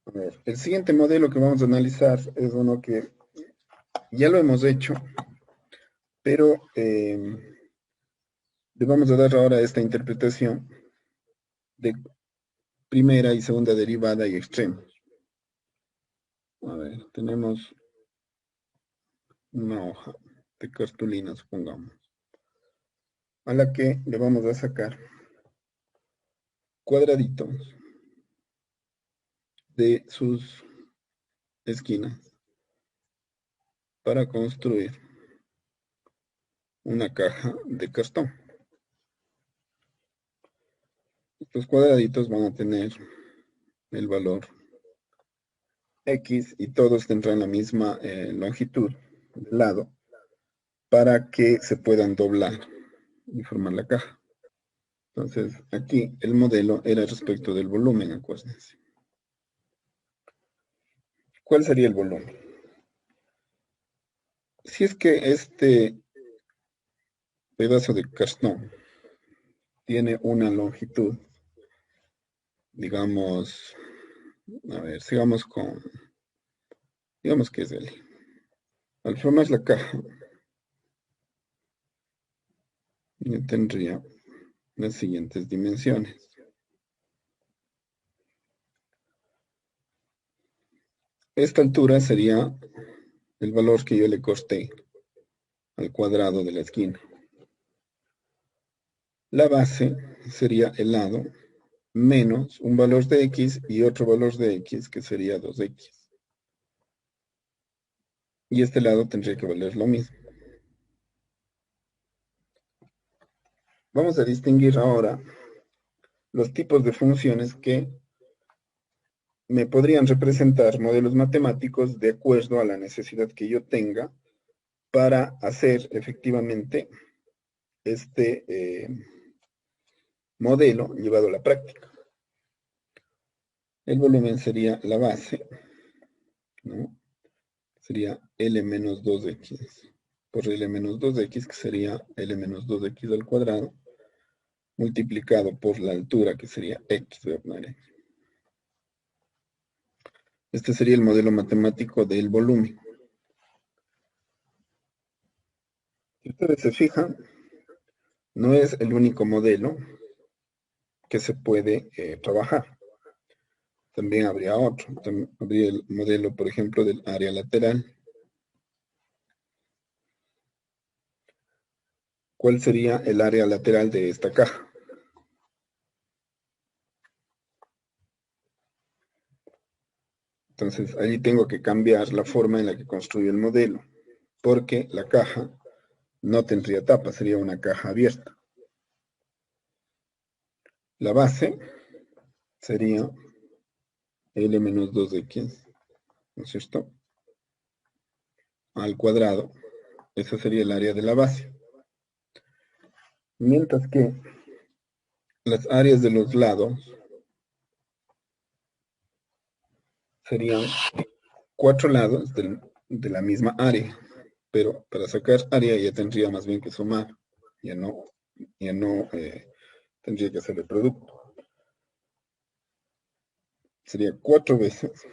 A ver, el siguiente modelo que vamos a analizar es uno que ya lo hemos hecho, pero le vamos a dar ahora esta interpretación de primera y segunda derivada y extremos. A ver, tenemos una hoja de cartulina, supongamos, a la que le vamos a sacar cuadraditos de sus esquinas para construir una caja de cartón. Estos cuadraditos van a tener el valor X y todos tendrán la misma longitud del lado para que se puedan doblar y formar la caja. Entonces, aquí el modelo era respecto del volumen, acuérdense. ¿Cuál sería el volumen? Si es que este pedazo de cartón tiene una longitud, digamos, a ver, digamos que es L. Al formar la caja, yo tendría las siguientes dimensiones. Esta altura sería el valor que yo le corté al cuadrado de la esquina. La base sería el lado menos un valor de X y otro valor de X que sería 2X. Y este lado tendría que valer lo mismo. Vamos a distinguir ahora los tipos de funciones que me podrían representar modelos matemáticos de acuerdo a la necesidad que yo tenga para hacer efectivamente este modelo llevado a la práctica. El volumen sería la base, ¿no? Sería L menos 2X por L menos 2X, que sería L menos 2X al cuadrado, multiplicado por la altura, que sería X. Este sería el modelo matemático del volumen. Si ustedes se fijan, no es el único modelo que se puede trabajar. También habría otro. Habría el modelo, por ejemplo, del área lateral. ¿Cuál sería el área lateral de esta caja? Entonces, allí tengo que cambiar la forma en la que construyo el modelo, porque la caja no tendría tapa, sería una caja abierta. La base sería L menos 2X, ¿no es cierto? Al cuadrado. Esa sería el área de la base. Mientras que las áreas de los lados serían 4 lados de la misma área. Pero para sacar área ya tendría más bien que sumar. Ya no tendría que hacer el producto. Sería 4 veces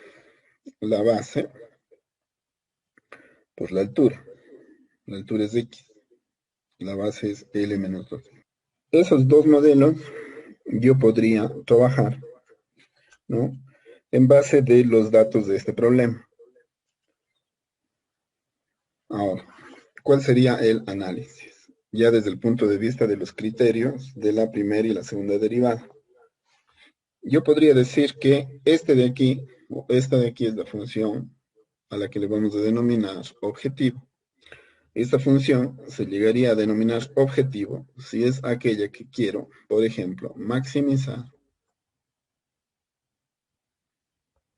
la base por la altura. La altura es X. La base es L menos 2. Esos dos modelos yo podría trabajar, ¿no? En base de los datos de este problema. Ahora, ¿cuál sería el análisis? Ya desde el punto de vista de los criterios de la primera y la segunda derivada. Yo podría decir que este de aquí, o esta de aquí es la función a la que le vamos a denominar objetivo. Esta función se llegaría a denominar objetivo si es aquella que quiero, por ejemplo, maximizar.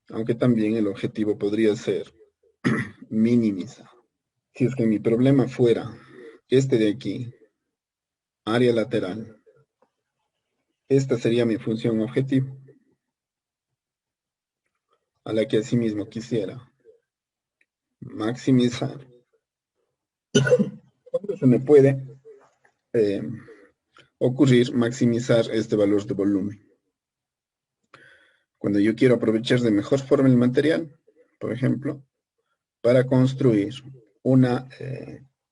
Aunque también el objetivo podría ser minimizar. Si es que mi problema fuera este de aquí, área lateral, esta sería mi función objetivo, a la que asimismo quisiera maximizar. ¿Cuándo se me puede ocurrir maximizar este valor de volumen? Cuando yo quiero aprovechar de mejor forma el material, por ejemplo, para construir una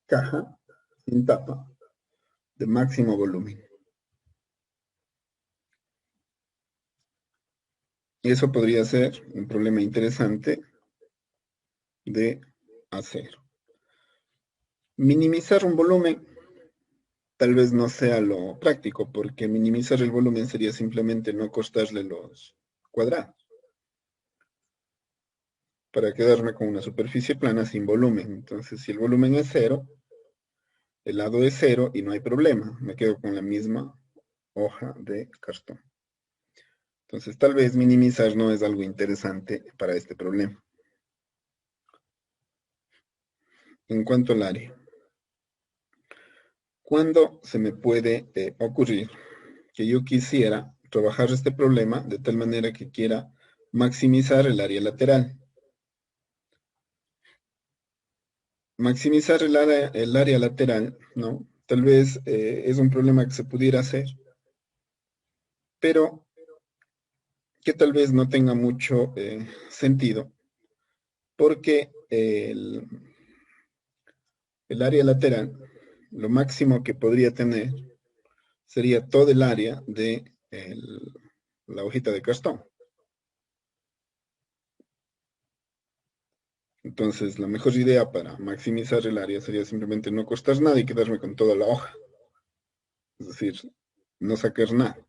caja sin tapa de máximo volumen. Eso podría ser un problema interesante de hacer. Minimizar un volumen tal vez no sea lo práctico, porque minimizar el volumen sería simplemente no cortarle los cuadrados, para quedarme con una superficie plana sin volumen. Entonces, si el volumen es cero, el lado es cero y no hay problema, me quedo con la misma hoja de cartón. Entonces, tal vez minimizar no es algo interesante para este problema. En cuanto al área, ¿cuándo se me puede ocurrir que yo quisiera trabajar este problema de tal manera que quiera maximizar el área lateral? Maximizar el área lateral, ¿no? Tal vez es un problema que se pudiera hacer, pero que tal vez no tenga mucho sentido, porque el área lateral, lo máximo que podría tener sería todo el área de la hojita de cartón. Entonces, la mejor idea para maximizar el área sería simplemente no cortar nada y quedarme con toda la hoja. Es decir, no sacar nada.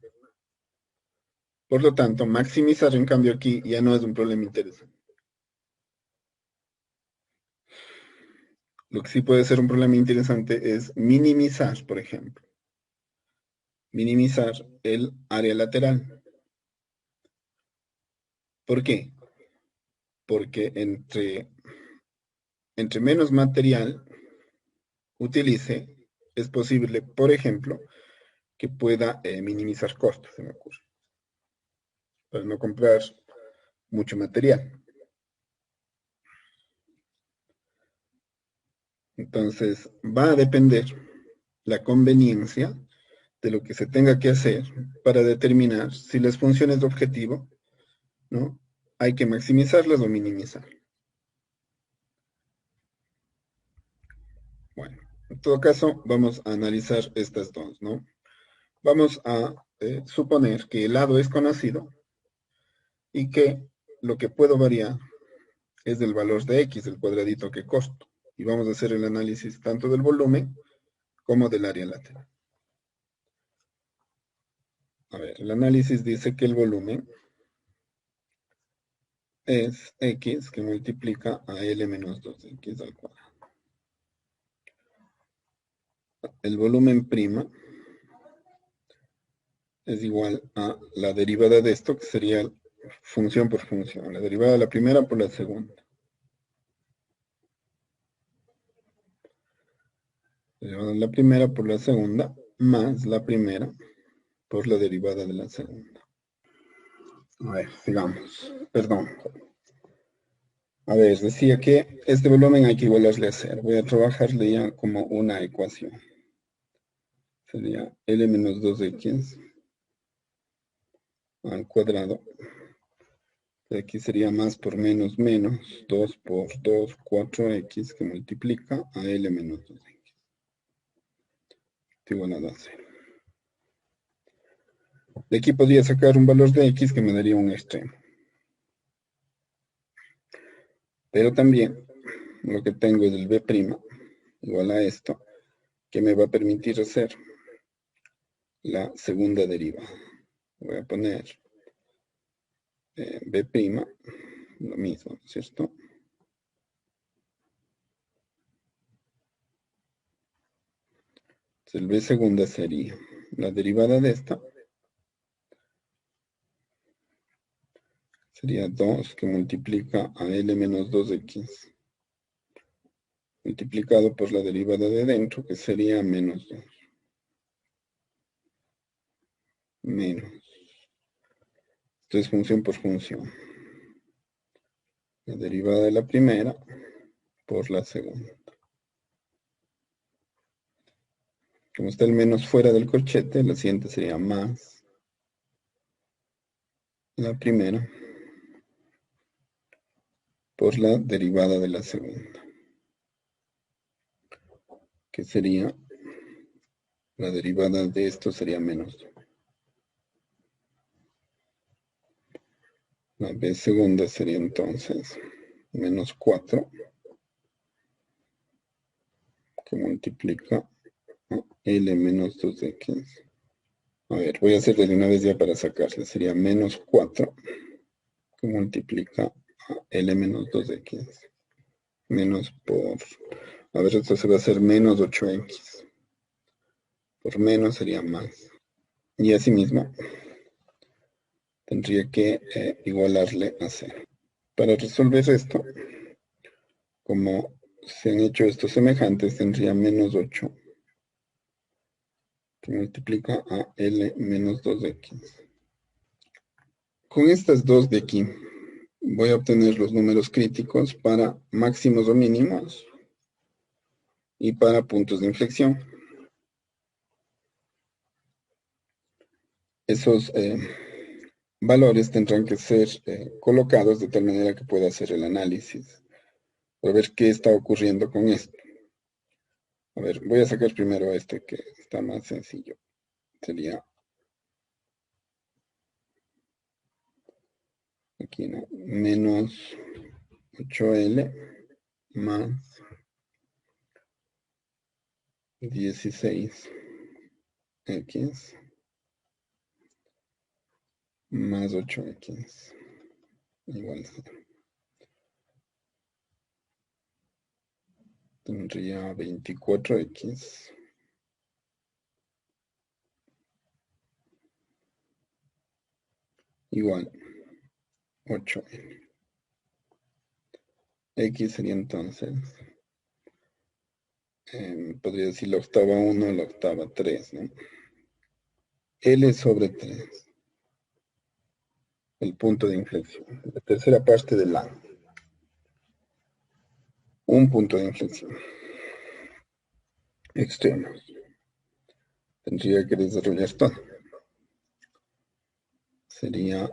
Por lo tanto, maximizar en cambio aquí ya no es un problema interesante. Lo que sí puede ser un problema interesante es minimizar, por ejemplo. Minimizar el área lateral. ¿Por qué? Porque entre menos material utilice, es posible, por ejemplo, que pueda minimizar costos, se me ocurre, para no comprar mucho material. Entonces, va a depender la conveniencia de lo que se tenga que hacer para determinar si las funciones de objetivo, ¿no? Hay que maximizarlas o minimizar. Bueno, en todo caso, vamos a analizar estas dos, ¿no? Vamos a suponer que el lado es conocido y que lo que puedo variar es el valor de x, el cuadradito que costo. Y vamos a hacer el análisis tanto del volumen como del área lateral. A ver, el análisis dice que el volumen es x que multiplica a L menos 2x al cuadrado. El volumen prima es igual a la derivada de esto, que sería función por función. La derivada de la primera por la segunda. La derivada de la primera por la segunda, más la primera por la derivada de la segunda. A ver, sigamos. Perdón. A ver, decía que este volumen hay que igualarle a cero. Voy a trabajarle ya como una ecuación. Sería L menos 2x al cuadrado. Aquí sería más por menos menos. 2 por 2, 4x que multiplica a L menos 2x. Igualado a 0. De aquí podría sacar un valor de x que me daría un extremo. Pero también lo que tengo es el b' igual a esto, que me va a permitir hacer la segunda derivada. Voy a poner b', lo mismo, ¿cierto? Entonces el b segunda sería la derivada de esta, sería 2 que multiplica a L menos 2x multiplicado por la derivada de dentro, que sería menos 2. Menos. Esto es función por función. La derivada de la primera por la segunda. Como está el menos fuera del corchete, la siguiente sería más. la primera por la derivada de la segunda, que sería, la derivada de esto sería menos 2. La b segunda sería entonces menos 4, que multiplica a L menos 2x. A ver, voy a hacer de una vez ya para sacarle. Sería menos 4, que multiplica a L menos 2x. Menos por... A ver, esto se va a hacer menos 8x. Por menos sería más. Y asimismo, tendría que igualarle a 0. Para resolver esto, como se han hecho estos semejantes, tendría menos 8 que multiplica a L menos 2x. Con estas dos de aquí, voy a obtener los números críticos para máximos o mínimos y para puntos de inflexión. Esos valores tendrán que ser colocados de tal manera que pueda hacer el análisis para ver qué está ocurriendo con esto. A ver, voy a sacar primero este que está más sencillo. Sería aquí, ¿no? Menos 8L más 16X más 8X igual a 0. Tendría 24X igual 8L. X sería entonces, podría decir la octava 1, la octava 3, ¿no? L sobre 3, el punto de inflexión, la tercera parte del A. Un punto de inflexión. Extremos. Tendría que desarrollar todo. Sería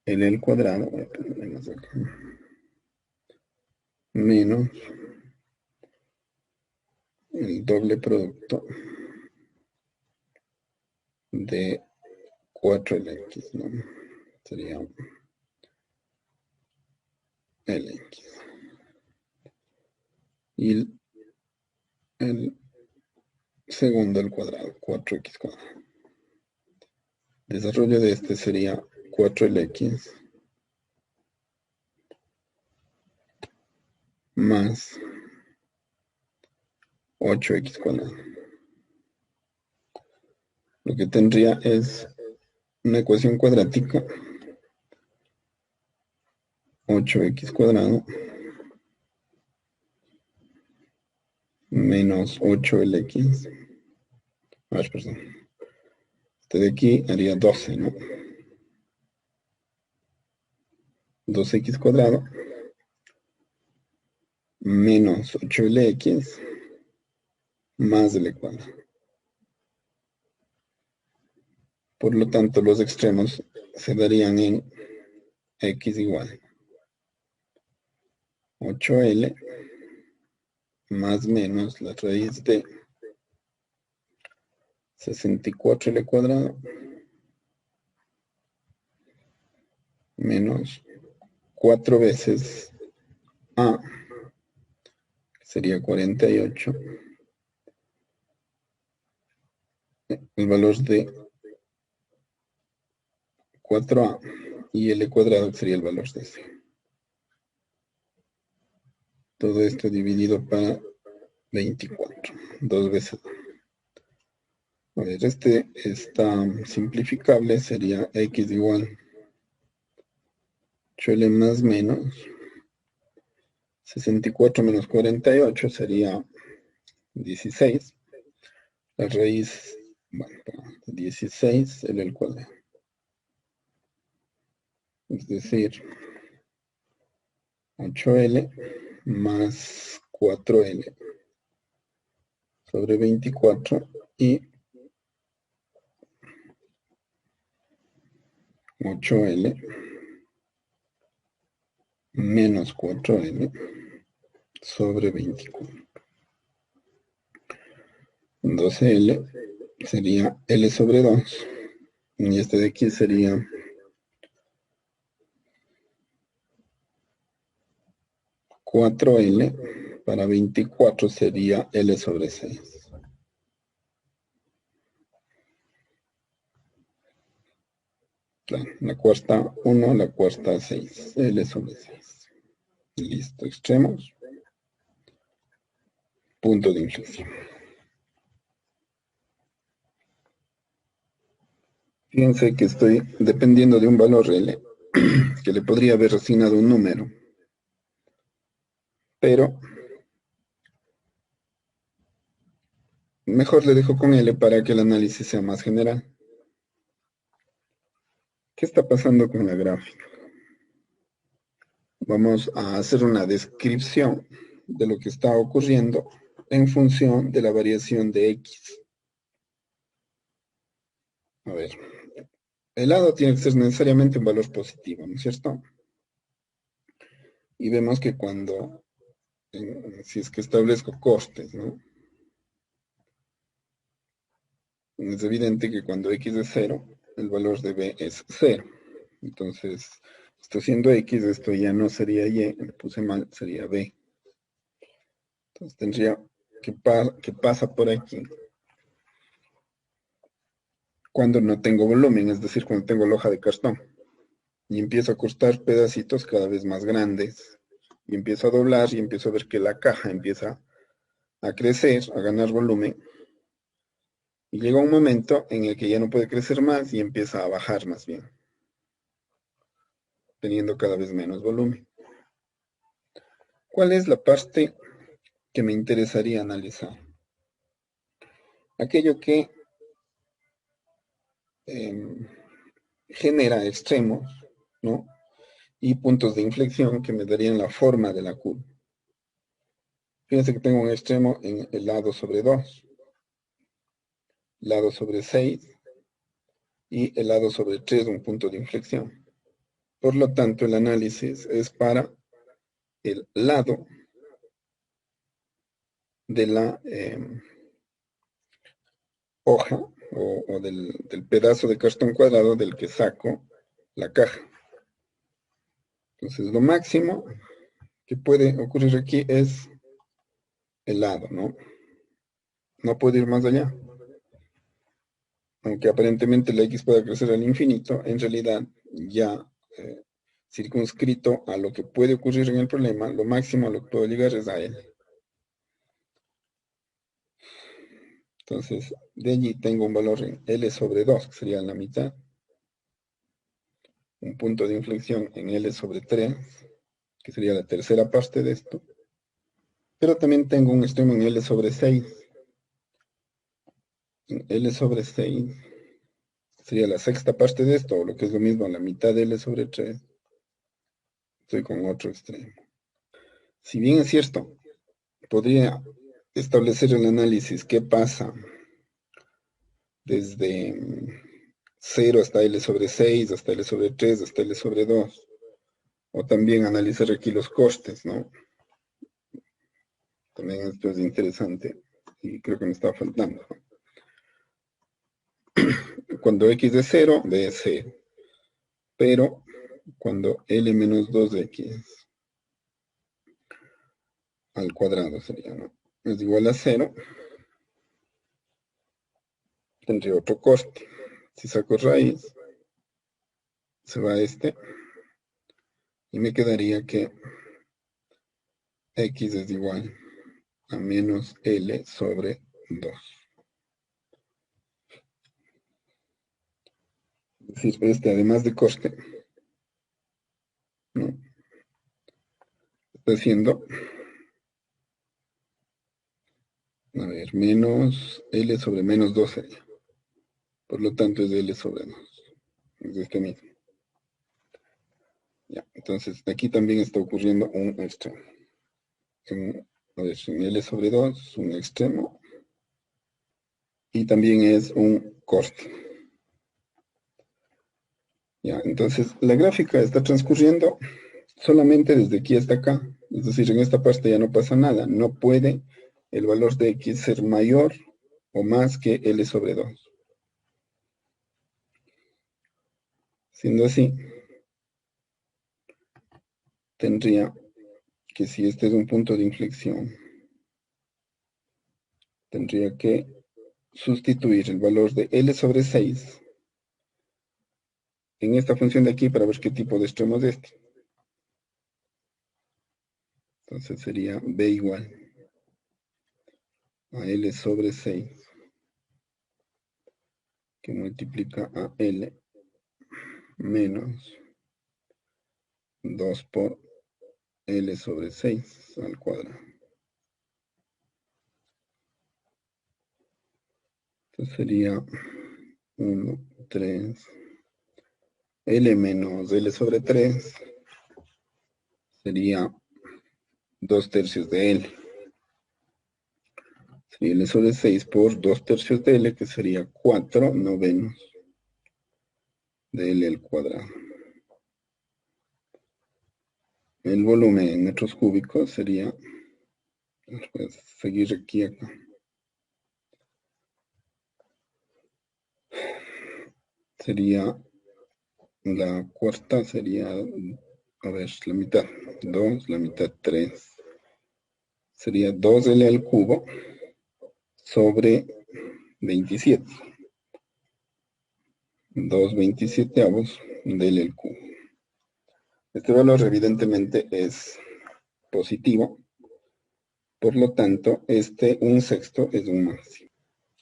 L al cuadrado, voy a ponerle más acá, menos el doble producto de 4LX, ¿no? Sería LX. Y el segundo al cuadrado, 4X cuadrado. Desarrollo de este sería 4LX más 8X cuadrado. Lo que tendría es una ecuación cuadrática, 8X cuadrado menos 8LX. A ver, perdón. Este de aquí haría 12, ¿no? 2X cuadrado menos 8LX más L cuadrado. Por lo tanto, los extremos se darían en X igual 8L más menos la raíz de 64L cuadrado menos 4 veces A, que sería 48, el valor de 4A y L cuadrado sería el valor de C. Todo esto dividido para 24, 2 veces. A ver, este está simplificable, sería X igual 8L más menos 64 menos 48 sería 16. La raíz, bueno, 16 L al cuadrado. Es decir, 8L más 4L sobre 24 y 8L menos 4L sobre 24. 12L sería L sobre 2. Y este de aquí sería 4L para 24 sería L sobre 6. Claro, la cuarta 1, la cuarta 6. L sobre 6. Listo, extremos. Punto de inflexión. Fíjense que estoy dependiendo de un valor L, que le podría haber asignado un número, pero mejor le dejo con L para que el análisis sea más general. ¿Qué está pasando con la gráfica? Vamos a hacer una descripción de lo que está ocurriendo en función de la variación de X. A ver, el lado tiene que ser necesariamente un valor positivo, ¿no es cierto? Y vemos que cuando, si es que establezco costes, ¿no? Es evidente que cuando X es 0, el valor de B es 0. Entonces, esto siendo X, esto ya no sería Y, le puse mal, sería B. Entonces tendría que pasa por aquí cuando no tengo volumen, es decir, cuando tengo loja de cartón. Y empiezo a cortar pedacitos cada vez más grandes. Y empiezo a doblar y empiezo a ver que la caja empieza a crecer, a ganar volumen. Y llega un momento en el que ya no puede crecer más y empieza a bajar más bien, teniendo cada vez menos volumen. ¿Cuál es la parte que me interesaría analizar? Aquello que genera extremos, ¿no? Y puntos de inflexión que me darían la forma de la curva. Fíjense que tengo un extremo en el lado sobre 2, lado sobre 6 y el lado sobre 3, un punto de inflexión. Por lo tanto, el análisis es para el lado de la hoja o del pedazo de cartón cuadrado del que saco la caja. Entonces, lo máximo que puede ocurrir aquí es el lado, ¿no? No puede ir más allá. Aunque aparentemente la X pueda crecer al infinito, en realidad ya circunscrito a lo que puede ocurrir en el problema, lo máximo a lo que puedo llegar es a él. Entonces, de allí tengo un valor en L sobre 2, que sería la mitad. Un punto de inflexión en L sobre 3, que sería la tercera parte de esto. Pero también tengo un extremo en L sobre 6. En L sobre 6 sería la sexta parte de esto, o lo que es lo mismo, la mitad de L sobre 3. Estoy con otro extremo. Si bien es cierto, podría establecer el análisis qué pasa desde 0 hasta L sobre 6, hasta L sobre 3, hasta L sobre 2. O también analizar aquí los costes, ¿no? También esto es interesante y creo que me está faltando. Cuando X es 0, B es 0. Pero cuando L menos 2X al cuadrado sería, ¿no? Es igual a 0, tendría otro coste. Si saco raíz, se va este y me quedaría que X es igual a menos L sobre 2. Es decir, este además de coste, ¿no? Está haciendo, a ver, menos L sobre menos 2 sería. Por lo tanto es de L sobre 2. Es de este mismo. Ya, entonces aquí también está ocurriendo un extremo. A ver, en L sobre 2, un extremo. Y también es un coste. Ya, entonces la gráfica está transcurriendo solamente desde aquí hasta acá. Es decir, en esta parte ya no pasa nada. No puede el valor de x ser mayor o más que L sobre 2. Siendo así, tendría que si este es un punto de inflexión, tendría que sustituir el valor de L sobre 6 en esta función de aquí para ver qué tipo de extremo es este. Entonces sería B igual a L sobre 6 que multiplica a L menos 2 por L sobre 6 al cuadrado. Entonces sería 1, 3, L menos L sobre 3 sería 2 tercios de L. Sería L sobre 6 por 2 tercios de L, que sería 4 novenos de L al cuadrado. El volumen en metros cúbicos sería, voy a seguir aquí acá. Sería la cuarta, sería, a ver, la mitad, 2, la mitad 3. Sería 2L al cubo sobre 27. 2/27 de L al cubo. Este valor evidentemente es positivo, por lo tanto, este 1/6 es un máximo.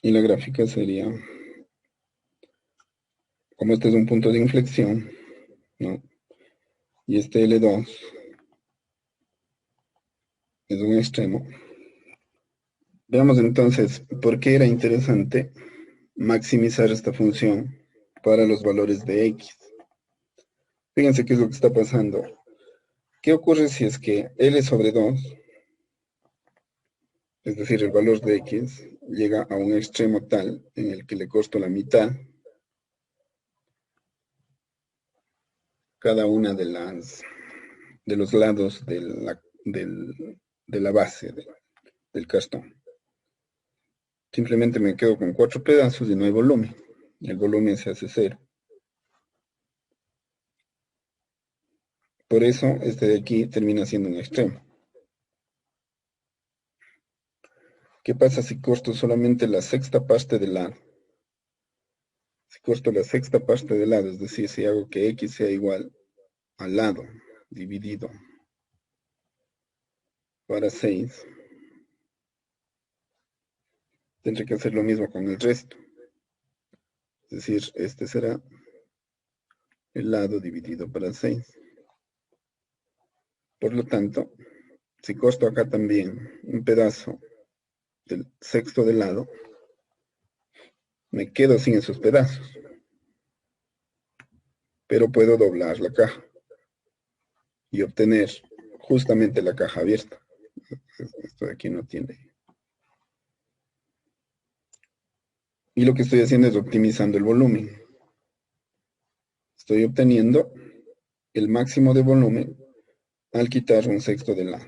Y la gráfica sería, como este es un punto de inflexión, ¿no? Y este L2 es un extremo. Veamos entonces por qué era interesante maximizar esta función para los valores de x. Fíjense qué es lo que está pasando. ¿Qué ocurre si es que L sobre 2, es decir, el valor de x, llega a un extremo tal en el que le corto la mitad cada una de los lados de la base del cartón? Simplemente me quedo con 4 pedazos y no hay volumen. El volumen se hace 0. Por eso este de aquí termina siendo un extremo. ¿Qué pasa si corto solamente la sexta parte del lado? Si corto la sexta parte del lado, es decir, si hago que x sea igual al lado dividido para 6, tendré que hacer lo mismo con el resto. Es decir, este será el lado dividido para 6. Por lo tanto, si corto acá también un pedazo del sexto del lado, me quedo sin esos pedazos. Pero puedo doblar la caja y obtener justamente la caja abierta. Esto de aquí no tiene. Y lo que estoy haciendo es optimizando el volumen. Estoy obteniendo el máximo de volumen al quitar un sexto del lado.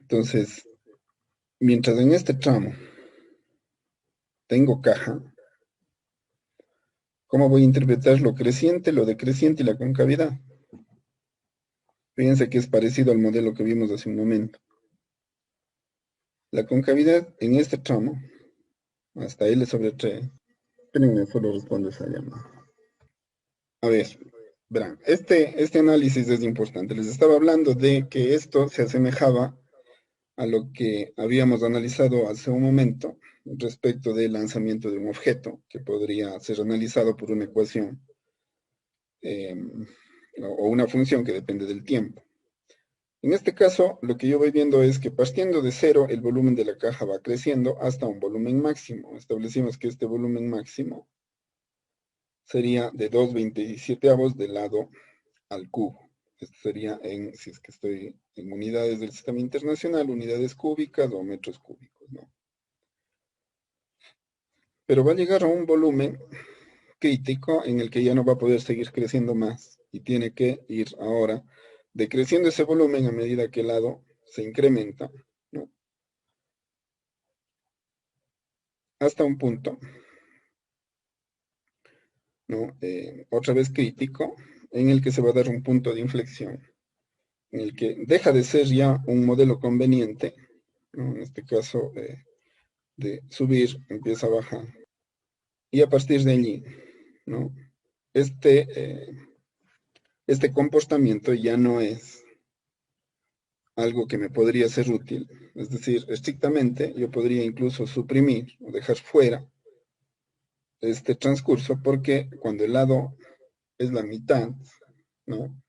Entonces, mientras en este tramo tengo caja, ¿cómo voy a interpretar lo creciente, lo decreciente y la concavidad? Fíjense que es parecido al modelo que vimos hace un momento. La concavidad en este tramo, hasta L sobre 3, espérenme, solo respondo esa llamada. A ver, verán, este análisis es importante. Les estaba hablando de que esto se asemejaba a lo que habíamos analizado hace un momento respecto del lanzamiento de un objeto que podría ser analizado por una ecuación eh, o una función que depende del tiempo. En este caso, lo que yo voy viendo es que partiendo de 0, el volumen de la caja va creciendo hasta un volumen máximo. Establecimos que este volumen máximo sería de 2/27 del lado al cubo. Esto sería si es que estoy en unidades del sistema internacional, unidades cúbicas o metros cúbicos, ¿no? pero va a llegar a un volumen crítico en el que ya no va a poder seguir creciendo más y tiene que ir ahora decreciendo ese volumen a medida que el lado se incrementa, ¿no? Hasta un punto, ¿no? Otra vez crítico, en el que se va a dar un punto de inflexión, en el que deja de ser ya un modelo conveniente, ¿no? En este caso de subir, empieza a bajar. Y a partir de allí, ¿no? Este, este comportamiento ya no es algo que me podría ser útil. Es decir, estrictamente yo podría incluso suprimir o dejar fuera este transcurso porque cuando el lado es la mitad, ¿no?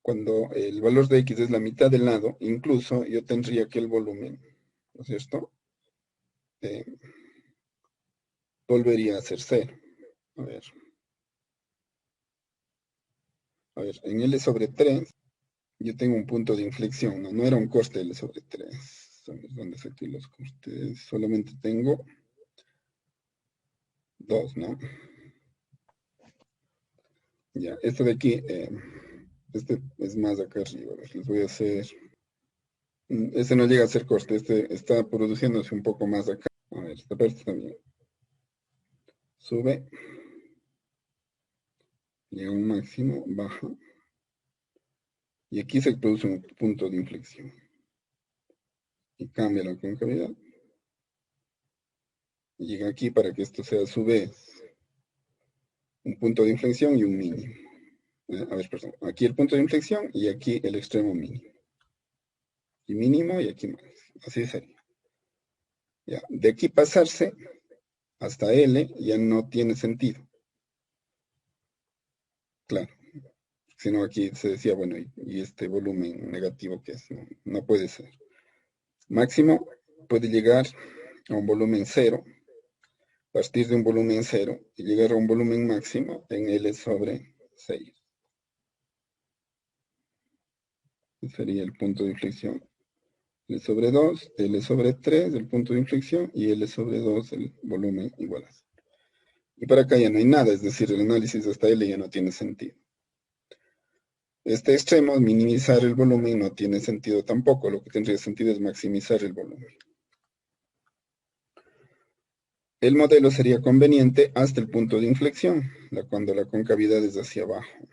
Cuando el valor de x es la mitad del lado, incluso yo tendría que el volumen, ¿no es cierto? Eh, volvería a ser cero. A ver, en L sobre 3 yo tengo un punto de inflexión, ¿no? No era un coste L sobre 3. ¿Dónde saqué los costes? Solamente tengo 2, ¿no? Ya, esto de aquí, este es más acá arriba. A ver, les voy a hacer. Este no llega a ser coste, este está produciéndose un poco más acá. A ver, esta parte también. Sube, llega a un máximo, baja. Y aquí se produce un punto de inflexión. Y cambia la concavidad. Y llega aquí para que esto sea a su vez un punto de inflexión y un mínimo. A ver, perdón. Aquí el punto de inflexión y aquí el extremo mínimo. Y mínimo y aquí más. Así sería. Ya. De aquí pasarse hasta L ya no tiene sentido. Claro. Si no, aquí se decía, bueno, y este volumen negativo que es, no, no puede ser. Máximo puede llegar a un volumen cero, partir de un volumen cero y llegar a un volumen máximo en L sobre 6. Ese sería el punto de inflexión. L sobre 2, L sobre 3, el punto de inflexión, y L sobre 2, el volumen igual a 0. Y para acá ya no hay nada, es decir, el análisis hasta L ya no tiene sentido. Este extremo, minimizar el volumen, no tiene sentido tampoco. Lo que tendría sentido es maximizar el volumen. El modelo sería conveniente hasta el punto de inflexión, cuando la concavidad es hacia abajo.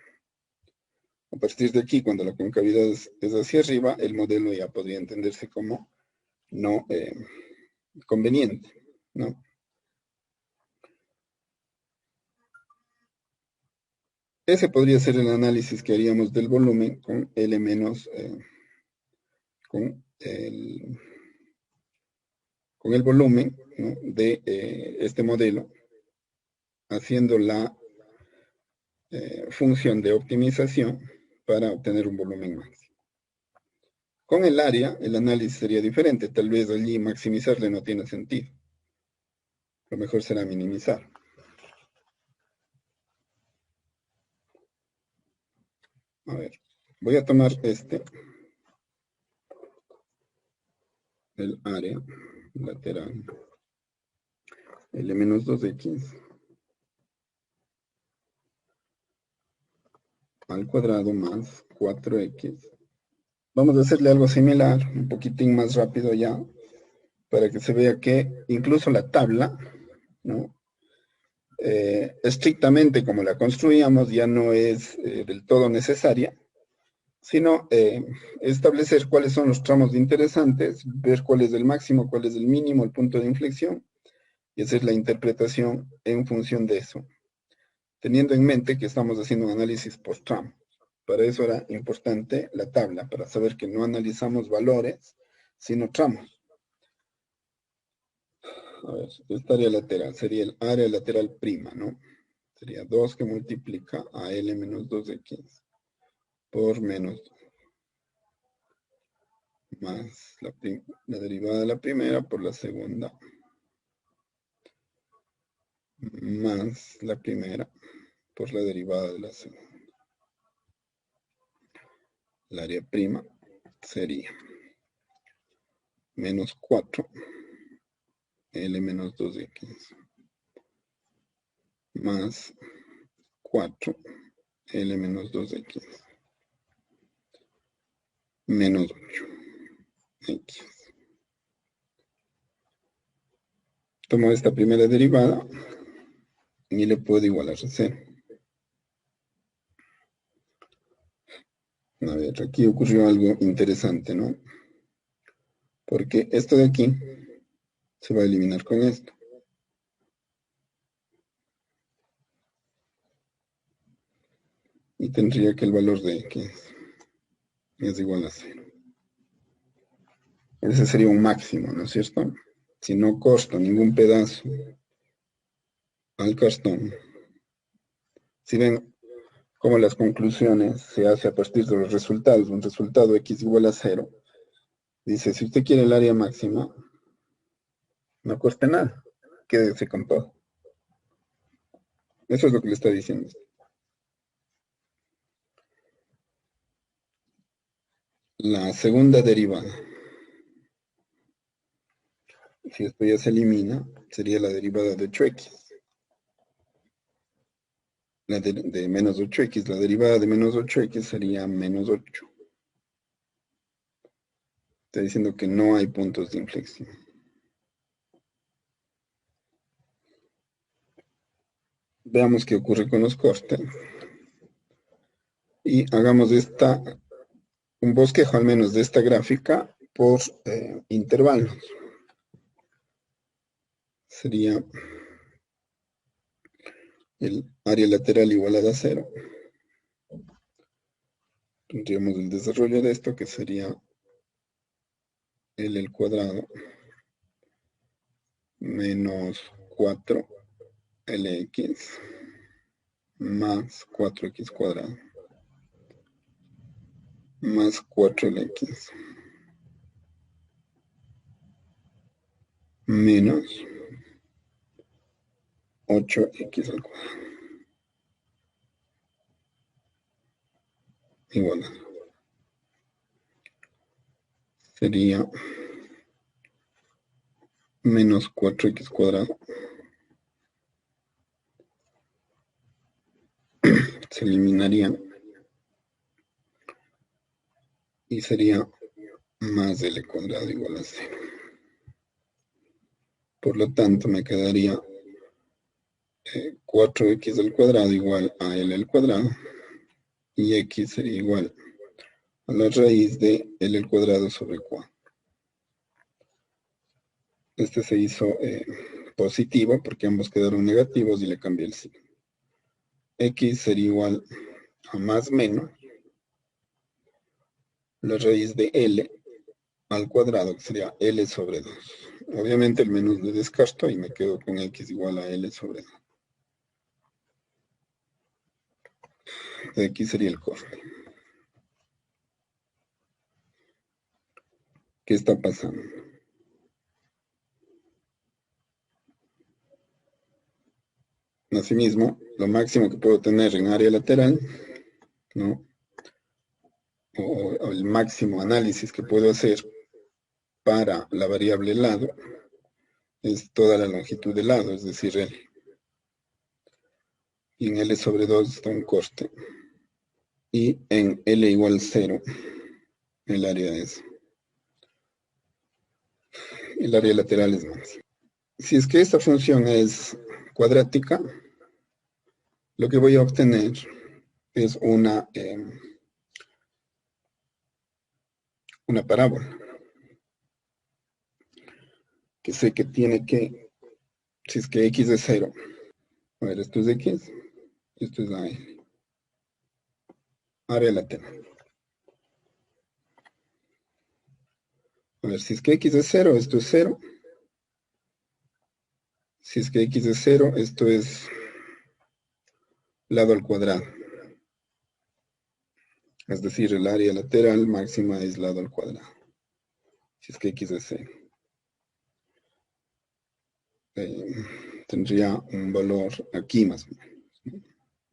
A partir de aquí, cuando la concavidad es hacia arriba, el modelo ya podría entenderse como no conveniente, ¿no? Ese podría ser el análisis que haríamos del volumen con L menos, con el volumen, ¿no? de este modelo, haciendo la función de optimización para obtener un volumen máximo. Con el área, el análisis sería diferente. Tal vez allí maximizarle no tiene sentido. Lo mejor será minimizar. A ver, voy a tomar el área lateral, L menos 2x al cuadrado más 4x. Vamos a hacerle algo similar, un poquitín más rápido ya, para que se vea que incluso la tabla, ¿no? Estrictamente como la construíamos, ya no es del todo necesaria, sino establecer cuáles son los tramos interesantes, ver cuál es el máximo, cuál es el mínimo, el punto de inflexión, y hacer la interpretación en función de eso, teniendo en mente que estamos haciendo un análisis por tramo. Para eso era importante la tabla, para saber que no analizamos valores, sino tramos. A ver, esta área lateral sería el área lateral prima, ¿no? Sería 2 que multiplica a L menos 2x por menos 2, más la derivada de la primera por la segunda, más la primera por la derivada de la segunda. El área prima sería menos 4 L menos 2x más 4 L menos 2x menos 8x. Tomo esta primera derivada y le puedo igualar a 0. A ver, aquí ocurrió algo interesante, ¿no? Porque esto de aquí se va a eliminar con esto. Y tendría que el valor de x es igual a 0. Ese sería un máximo, ¿no es cierto? Si no corto ningún pedazo al cartón, si ven cómo las conclusiones se hace a partir de los resultados, un resultado x igual a 0, dice, si usted quiere el área máxima, no corte nada, quédese con todo. Eso es lo que le está diciendo. La segunda derivada, si esto ya se elimina, sería la derivada de 8x. La de menos 8x, la derivada de menos 8x sería menos 8. Está diciendo que no hay puntos de inflexión. Veamos qué ocurre con los cortes. Y hagamos un bosquejo al menos de esta gráfica por intervalos. Sería el área lateral igualada a 0. Tendríamos el desarrollo de esto que sería L al cuadrado menos 4LX más 4x cuadrado más 4LX menos 8x al cuadrado igual a 0. Sería menos 4x cuadrado. Se eliminarían y sería más L cuadrado igual a 0. Por lo tanto, me quedaría 4x al cuadrado igual a L al cuadrado y x sería igual a la raíz de L al cuadrado sobre 4. Este se hizo positivo porque ambos quedaron negativos y le cambié el signo. X sería igual a más menos la raíz de L al cuadrado, que sería L sobre 2. Obviamente el menos lo descarto y me quedo con X igual a L sobre 2. Aquí sería el corte. ¿Qué está pasando? Asimismo, lo máximo que puedo tener en área lateral, ¿no? O el máximo análisis que puedo hacer para la variable lado es toda la longitud del lado, es decir, L. Y en L sobre 2 está un corte. Y en L igual 0, el área es. El área lateral es máxima. Si es que esta función es cuadrática, lo que voy a obtener es una parábola. Que sé que tiene que, si es que x es 0, a ver, esto es x, esto es la L. Área lateral. A ver, si es que x es 0, esto es 0. Si es que x es 0, esto es lado al cuadrado. Es decir, el área lateral máxima es lado al cuadrado. Si es que x es 0. Tendría un valor aquí más o menos.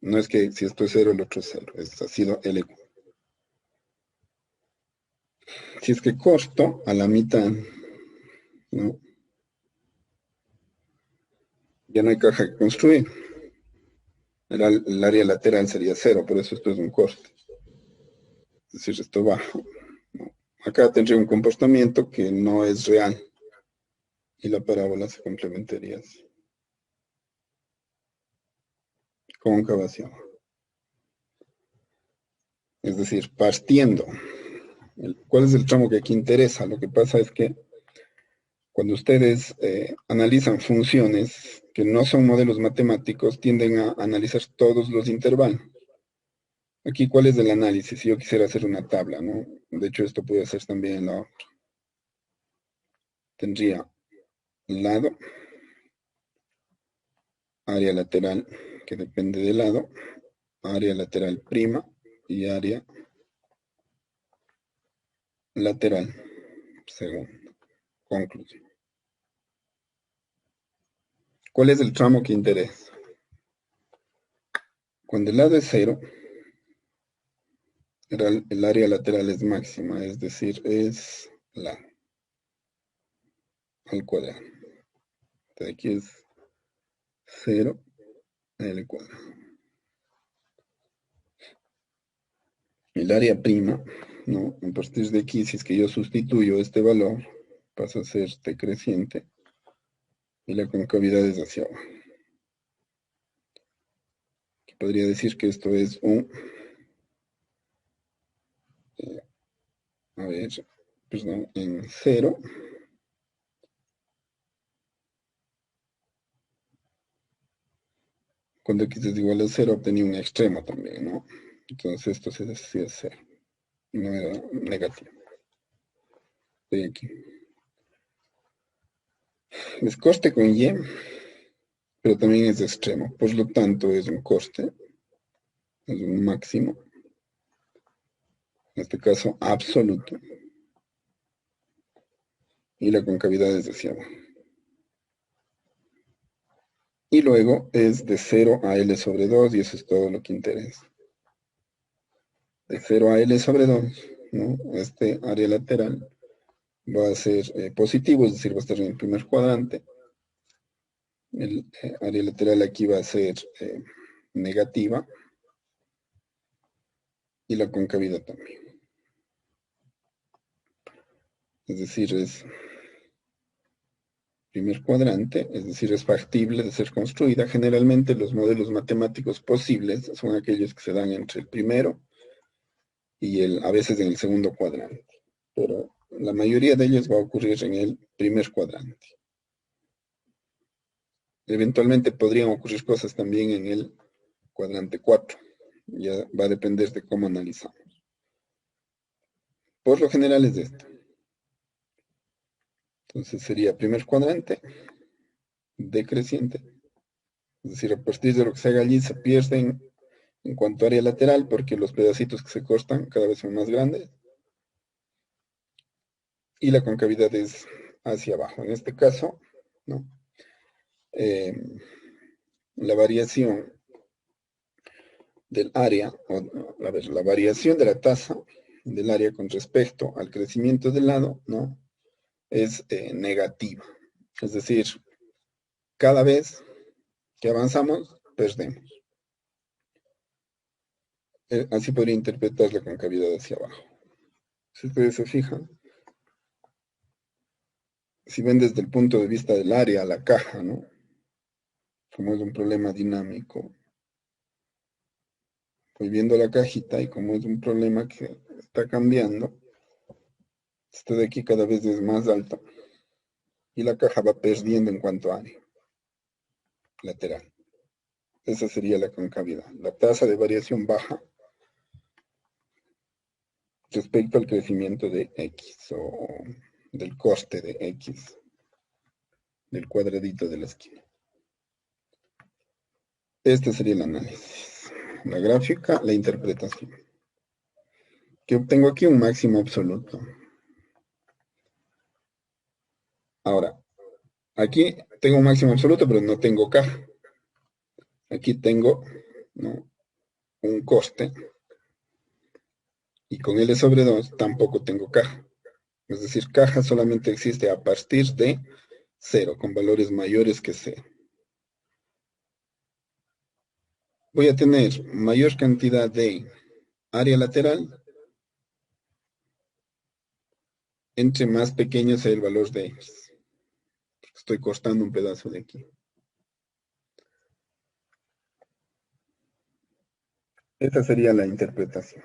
No es que si esto es 0, el otro es 0. Ha sido L. Si es que corto a la mitad, ¿no? Ya no hay caja que construir. El área lateral sería 0, por eso esto es un corte. Es decir, esto bajo. Acá tendría un comportamiento que no es real. Y la parábola se complementaría así. Cóncava hacia abajo. Es decir, partiendo. ¿Cuál es el tramo que aquí interesa? Lo que pasa es que cuando ustedes analizan funciones que no son modelos matemáticos, tienden a analizar todos los intervalos. Aquí, ¿cuál es el análisis? Si yo quisiera hacer una tabla, ¿no? De hecho, esto puede hacerse también en la otra. Tendría lado, área lateral, que depende del lado, área lateral prima y área lateral, según conclusión. ¿Cuál es el tramo que interesa? Cuando el lado es 0, el área lateral es máxima, es decir, es la al cuadrado. De aquí es 0 al cuadrado. El área prima, ¿no? A partir de aquí, si es que yo sustituyo este valor, pasa a ser decreciente y la concavidad es hacia abajo. Podría decir que esto es un, a ver, perdón, en 0. Cuando x es igual a 0, obtenía un extremo también, ¿no? Entonces esto se decía 0, no era negativo. Estoy aquí. Es coste con y, pero también es de extremo. Por lo tanto, es un coste, es un máximo, en este caso absoluto, y la concavidad es de hacia abajo. Y luego es de 0 a L sobre 2, y eso es todo lo que interesa. De 0 a L sobre 2, ¿no? Este área lateral va a ser positivo, es decir, va a estar en el primer cuadrante. El área lateral aquí va a ser negativa. Y la concavidad también. Es decir, es primer cuadrante, es decir, es factible de ser construida. Generalmente los modelos matemáticos posibles son aquellos que se dan entre el primero y a veces en el segundo cuadrante. Pero la mayoría de ellos va a ocurrir en el primer cuadrante. Eventualmente podrían ocurrir cosas también en el cuadrante 4. Ya va a depender de cómo analizamos. Por lo general es esto. Entonces sería primer cuadrante, decreciente. Es decir, a partir de lo que se haga allí se pierden en cuanto a área lateral porque los pedacitos que se cortan cada vez son más grandes. Y la concavidad es hacia abajo. En este caso, ¿no? La variación del área, la variación de la tasa del área con respecto al crecimiento del lado, ¿no? Es negativa. Es decir, cada vez que avanzamos, perdemos. Así podría interpretar la concavidad hacia abajo. Si ustedes se fijan, si ven desde el punto de vista del área, la caja, ¿no? Como es un problema dinámico, voy viendo la cajita y como es un problema que está cambiando, esta de aquí cada vez es más alta y la caja va perdiendo en cuanto a área lateral. Esa sería la concavidad. La tasa de variación baja respecto al crecimiento de X o del coste de X, del cuadradito de la esquina. Este sería el análisis. La gráfica, la interpretación. Que obtengo aquí un máximo absoluto. Ahora, aquí tengo un máximo absoluto, pero no tengo caja. Aquí tengo, ¿no?, un coste. Y con L sobre 2 tampoco tengo caja. Es decir, caja solamente existe a partir de 0, con valores mayores que 0. voy a tener mayor cantidad de área lateral, entre más pequeño sea el valor de X. Estoy cortando un pedazo de aquí. Esa sería la interpretación.